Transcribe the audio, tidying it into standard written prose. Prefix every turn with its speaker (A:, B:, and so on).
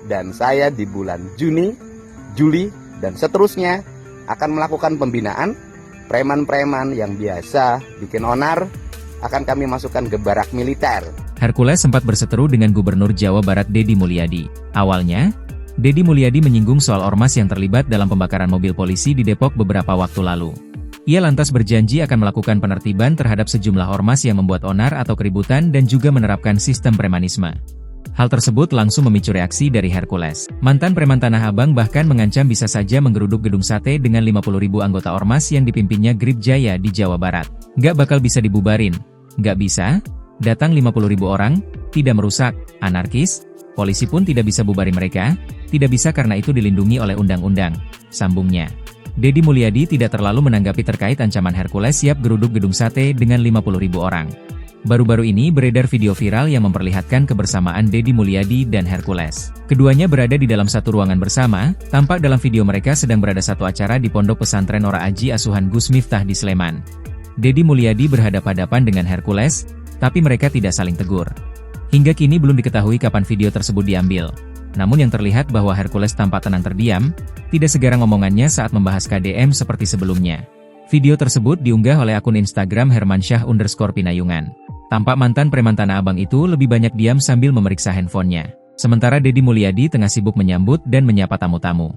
A: dan saya di bulan Juni, Juli, dan seterusnya akan melakukan pembinaan preman-preman yang biasa bikin onar, akan kami masukkan ke barak militer.
B: Hercules sempat berseteru dengan Gubernur Jawa Barat Deddy Mulyadi. Awalnya, Deddy Mulyadi menyinggung soal ormas yang terlibat dalam pembakaran mobil polisi di Depok beberapa waktu lalu. Ia lantas berjanji akan melakukan penertiban terhadap sejumlah ormas yang membuat onar atau keributan dan juga menerapkan sistem premanisme. Hal tersebut langsung memicu reaksi dari Hercules. Mantan preman Tanah Abang bahkan mengancam bisa saja menggeruduk gedung sate dengan 50.000 anggota ormas yang dipimpinnya Grip Jaya di Jawa Barat. Nggak bakal bisa dibubarin. Nggak bisa? Datang 50.000 orang, tidak merusak, anarkis, polisi pun tidak bisa bubarin mereka, tidak bisa karena itu dilindungi oleh undang-undang, sambungnya. Deddy Mulyadi tidak terlalu menanggapi terkait ancaman Hercules siap geruduk gedung sate dengan 50.000 orang. Baru-baru ini beredar video viral yang memperlihatkan kebersamaan Deddy Mulyadi dan Hercules. Keduanya berada di dalam satu ruangan bersama, tampak dalam video mereka sedang berada satu acara di Pondok Pesantren Ora Aji Asuhan Gus Miftah di Sleman. Deddy Mulyadi berhadapan-hadapan dengan Hercules, tapi mereka tidak saling tegur. Hingga kini belum diketahui kapan video tersebut diambil. Namun yang terlihat bahwa Hercules tampak tenang terdiam, tidak segarang omongannya saat membahas KDM seperti sebelumnya. Video tersebut diunggah oleh akun Instagram Hermansyah_Pinayungan. Tampak mantan preman Tanah Abang itu lebih banyak diam sambil memeriksa handphonenya. Sementara Deddy Mulyadi tengah sibuk menyambut dan menyapa tamu-tamu.